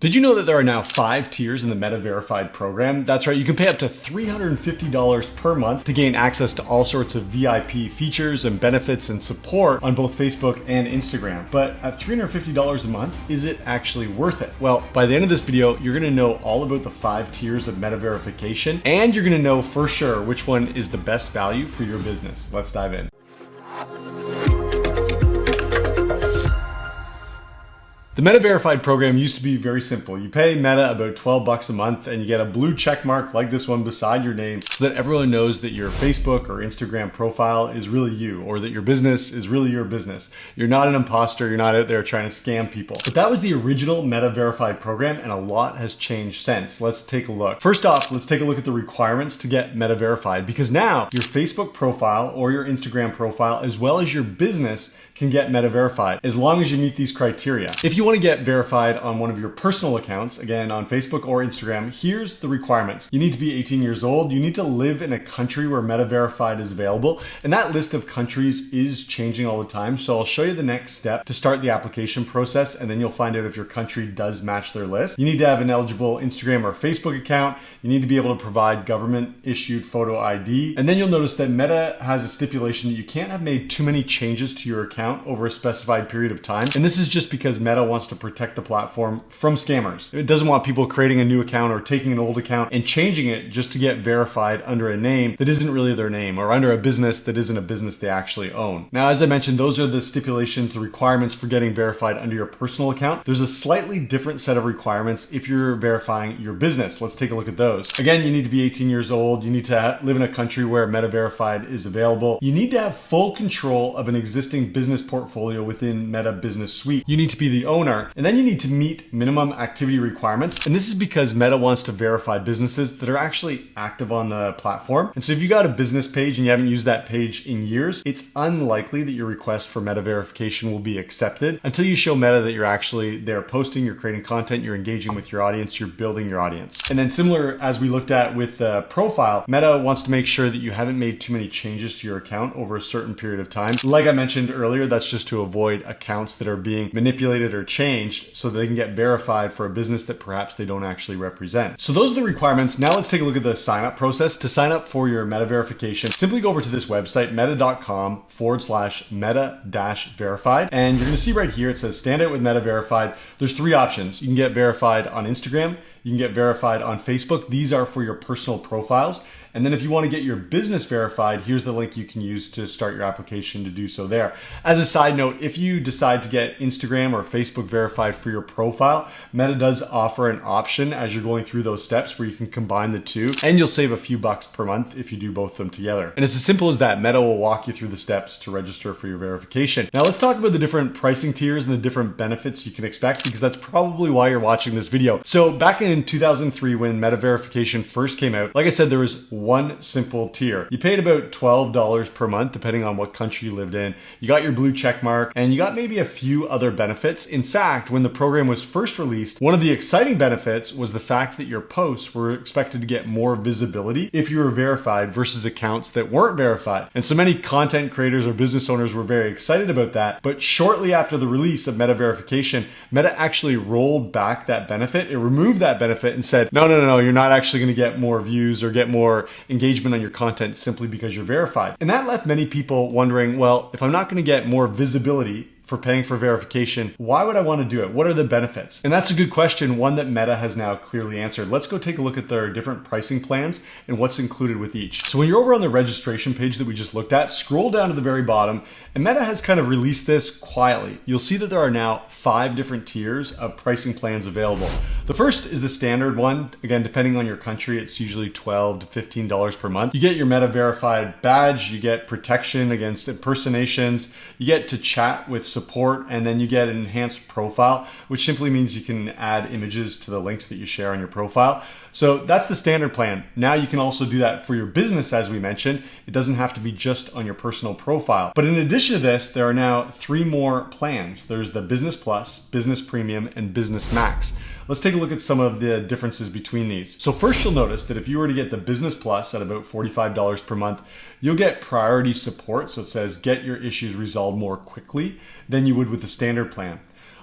Did you know that there are now 5 tiers in the Meta Verified program? That's right, you can pay up to $350 per month to gain access to all sorts of VIP features and benefits and support on both Facebook and Instagram. But at $350 a month, is it actually worth it? Well, by the end of this video, you're gonna know all about the 5 tiers of Meta Verification, and you're gonna know for sure which one is the best value for your business. Let's dive in. The Meta Verified program used to be very simple. You pay Meta about 12 bucks a month and you get a blue check mark like this one beside your name so that everyone knows that your Facebook or Instagram profile is really you, or that your business is really your business. You're not an imposter, you're not out there trying to scam people. But that was the original Meta Verified program, and a lot has changed since. Let's take a look. First off, let's take a look at the requirements to get Meta Verified, because now your Facebook profile or your Instagram profile, as well as your business, can get Meta Verified as long as you meet these criteria. If you want to get verified on one of your personal accounts, again on Facebook or Instagram, here's the requirements. You need to be 18 years old, you need to live in a country where Meta Verified is available, and that list of countries is changing all the time, so I'll show you the next step to start the application process, and then you'll find out if your country does match their list. You need to have an eligible Instagram or Facebook account, you need to be able to provide government issued photo ID, and then you'll notice that Meta has a stipulation that you can't have made too many changes to your account over a specified period of time. And this is just because Meta wants to protect the platform from scammers. It doesn't want people creating a new account or taking an old account and changing it just to get verified under a name that isn't really their name, or under a business that isn't a business they actually own. Now, as I mentioned, those are the stipulations, the requirements for getting verified under your personal account. There's a slightly different set of requirements if you're verifying your business. Let's take a look at those. Again, you need to be 18 years old. You need to live in a country where Meta Verified is available. You need to have full control of an existing business portfolio within Meta Business Suite. You need to be the owner, and then you need to meet minimum activity requirements. And this is because Meta wants to verify businesses that are actually active on the platform. And so if you got a business page and you haven't used that page in years, it's unlikely that your request for Meta verification will be accepted until you show Meta that you're actually there posting, you're creating content, you're engaging with your audience, you're building your audience. And then similar as we looked at with the profile, Meta wants to make sure that you haven't made too many changes to your account over a certain period of time. Like I mentioned earlier, that's just to avoid accounts that are being manipulated or changed so that they can get verified for a business that perhaps they don't actually represent. So those are the requirements. Now let's take a look at the sign up process. To sign up for your Meta verification, simply go over to this website, meta.com/meta-verified. And you're going to see right here, it says stand out with Meta Verified. There's 3 options. You can get verified on Instagram, you can get verified on Facebook. These are for your personal profiles. And then if you want to get your business verified, here's the link you can use to start your application to do so there. As a side note, if you decide to get Instagram or Facebook verified for your profile, Meta does offer an option as you're going through those steps where you can combine the two, and you'll save a few bucks per month if you do both of them together. And it's as simple as that. Meta will walk you through the steps to register for your verification. Now let's talk about the different pricing tiers and the different benefits you can expect, because that's probably why you're watching this video. So back in 2003, when Meta verification first came out, like I said, there was one simple tier. You paid about $12 per month, depending on what country you lived in. You got your blue check mark, and you got maybe a few other benefits. In fact, when the program was first released, one of the exciting benefits was the fact that your posts were expected to get more visibility if you were verified versus accounts that weren't verified. And so many content creators or business owners were very excited about that. But shortly after the release of Meta verification, Meta actually rolled back that benefit. It removed that benefit and said, no, you're not actually going to get more views or get more engagement on your content simply because you're verified. And that left many people wondering, well, if I'm not going to get more visibility for paying for verification, why would I want to do it? What are the benefits? And that's a good question, one that Meta has now clearly answered. Let's go take a look at their different pricing plans and what's included with each. So when you're over on the registration page that we just looked at, scroll down to the very bottom, and Meta has kind of released this quietly. You'll see that there are now 5 different tiers of pricing plans available. The first is the standard one. Again, depending on your country, it's usually $12 to $15 per month. You get your Meta Verified badge, you get protection against impersonations, you get to chat with support, and then you get an enhanced profile, which simply means you can add images to the links that you share on your profile. So that's the standard plan. Now you can also do that for your business, as we mentioned. It doesn't have to be just on your personal profile. But in addition to this, there are now 3 more plans. There's the Business Plus, Business Premium, and Business Max. Let's take a look at some of the differences between these. So first, you'll notice that if you were to get the Business Plus at about $45 per month, you'll get priority support. So it says get your issues resolved more quickly than you would with the standard plan.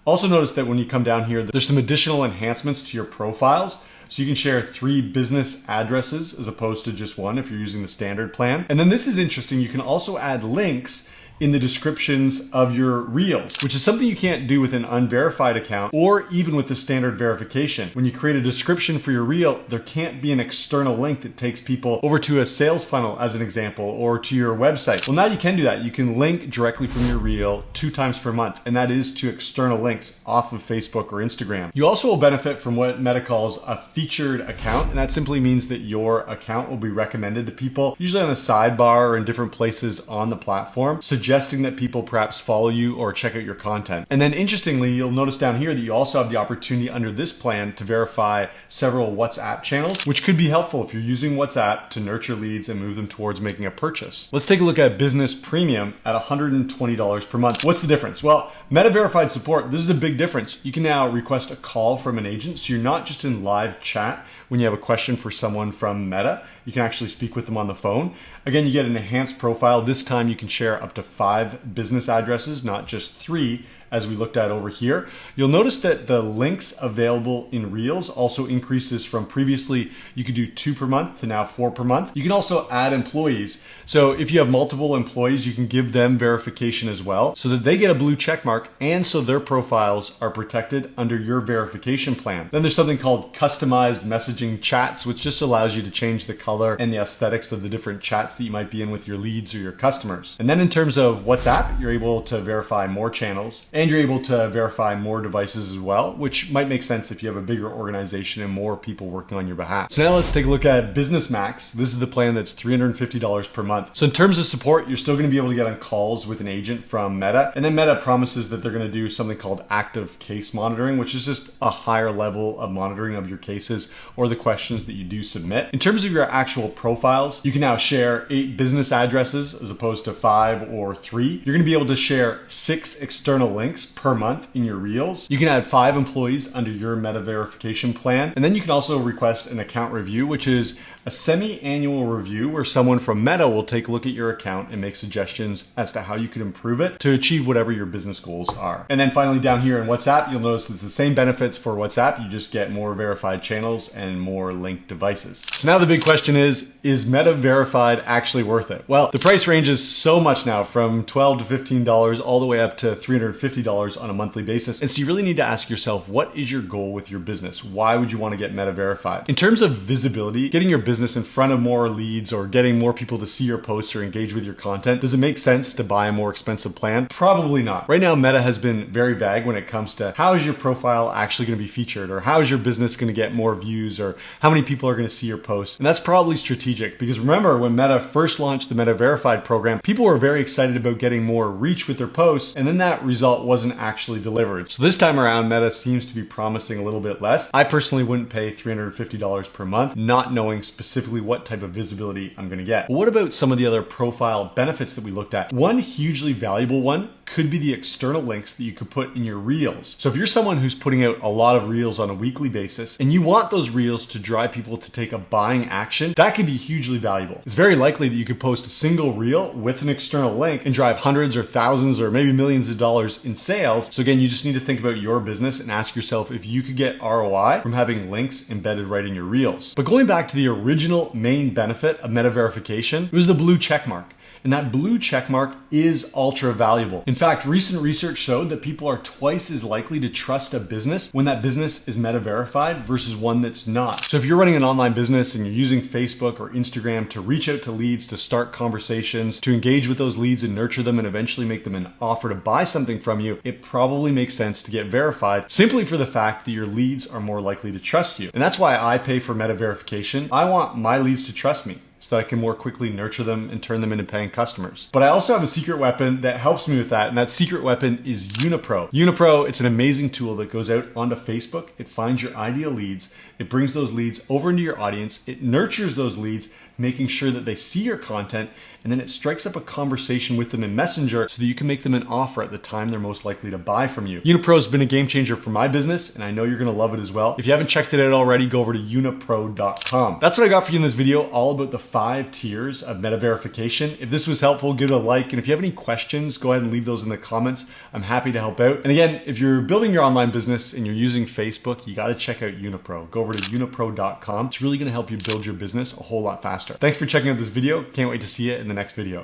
Also notice that when you come down here, there's some additional enhancements to your profiles. So you can share 3 business addresses as opposed to just one if you're using the standard plan. And then this is interesting. You can also add links in the descriptions of your reels, which is something you can't do with an unverified account or even with the standard verification. When you create a description for your reel, there can't be an external link that takes people over to a sales funnel as an example, or to your website. Well, now you can do that. You can link directly from your reel 2 times per month, and that is to external links off of Facebook or Instagram. You also will benefit from what Meta calls a featured account, and that simply means that your account will be recommended to people, usually on a sidebar or in different places on the platform, suggesting that people perhaps follow you or check out your content. And then interestingly, you'll notice down here that you also have the opportunity under this plan to verify several WhatsApp channels, which could be helpful if you're using WhatsApp to nurture leads and move them towards making a purchase. Let's take a look at Business Premium at $120 per month. What's the difference? Well, Meta Verified support, this is a big difference. You can now request a call from an agent, so you're not just in live chat when you have a question for someone from Meta. You can actually speak with them on the phone. Again, you get an enhanced profile. This time you can share up to 5 business addresses, not just 3, as we looked at over here. You'll notice that the links available in Reels also increases from previously you could do 2 per month to now 4 per month. You can also add employees. So if you have multiple employees, you can give them verification as well so that they get a blue check mark and so their profiles are protected under your verification plan. Then there's something called customized messaging chats, which just allows you to change the color and the aesthetics of the different chats that you might be in with your leads or your customers. And then in terms of WhatsApp, you're able to verify more channels and you're able to verify more devices as well, which might make sense if you have a bigger organization and more people working on your behalf. So now let's take a look at Business Max. This is the plan that's $350 per month. So in terms of support, you're still going to be able to get on calls with an agent from Meta. And then Meta promises that they're going to do something called active case monitoring, which is just a higher level of monitoring of your cases or the questions that you do submit. In terms of your actual profiles, you can now share 8 business addresses as opposed to 5 or 3. You're going to be able to share 6 external links per month in your reels. You can add 5 employees under your Meta verification plan. And then you can also request an account review, which is a semi-annual review where someone from Meta will take a look at your account and make suggestions as to how you could improve it to achieve whatever your business goals are. And then finally down here in WhatsApp, you'll notice it's the same benefits for WhatsApp. You just get more verified channels and more linked devices. So now the big question is Meta Verified actually worth it? Well, the price ranges so much now, from $12 to $15 all the way up to $350 on a monthly basis. And so you really need to ask yourself, what is your goal with your business? Why would you want to get Meta Verified? In terms of visibility, getting your business in front of more leads or getting more people to see your posts or engage with your content, does it make sense to buy a more expensive plan? Probably not. Right now, Meta has been very vague when it comes to how is your profile actually going to be featured, or how is your business going to get more views, or how many people are going to see your posts. And that's probably strategic, because remember when Meta first launched the Meta Verified program, people were very excited about getting more reach with their posts, and then that result wasn't actually delivered. So this time around, Meta seems to be promising a little bit less. I personally wouldn't pay $350 per month, not knowing specifically what type of visibility I'm going to get. But what about some of the other profile benefits that we looked at? One hugely valuable one could be the external links that you could put in your reels. So if you're someone who's putting out a lot of reels on a weekly basis and you want those reels to drive people to take a buying action, that could be hugely valuable. It's very likely that you could post a single reel with an external link and drive hundreds or thousands or maybe millions of dollars in sales. So again, you just need to think about your business and ask yourself if you could get ROI from having links embedded right in your reels. But going back to the original main benefit of Meta Verification, it was the blue check mark. And that blue check mark is ultra valuable. In fact, recent research showed that people are twice as likely to trust a business when that business is Meta Verified versus one that's not. So if you're running an online business and you're using Facebook or Instagram to reach out to leads, to start conversations, to engage with those leads and nurture them and eventually make them an offer to buy something from you, it probably makes sense to get verified simply for the fact that your leads are more likely to trust you. And that's why I pay for Meta Verification. I want my leads to trust me, so that I can more quickly nurture them and turn them into paying customers. But I also have a secret weapon that helps me with that, and that secret weapon is Unipro. Unipro, it's an amazing tool that goes out onto Facebook. It finds your ideal leads. It brings those leads over into your audience. It nurtures those leads making sure that they see your content, and then it strikes up a conversation with them in Messenger so that you can make them an offer at the time they're most likely to buy from you. Unipro has been a game changer for my business, and I know you're gonna love it as well. If you haven't checked it out already, go over to unipro.com. That's what I got for you in this video, all about the 5 tiers of meta verification. If this was helpful, give it a like, and if you have any questions, go ahead and leave those in the comments. I'm happy to help out. And again, if you're building your online business and you're using Facebook, you gotta check out Unipro. Go over to unipro.com. It's really gonna help you build your business a whole lot faster. Thanks for checking out this video. Can't wait to see you in the next video.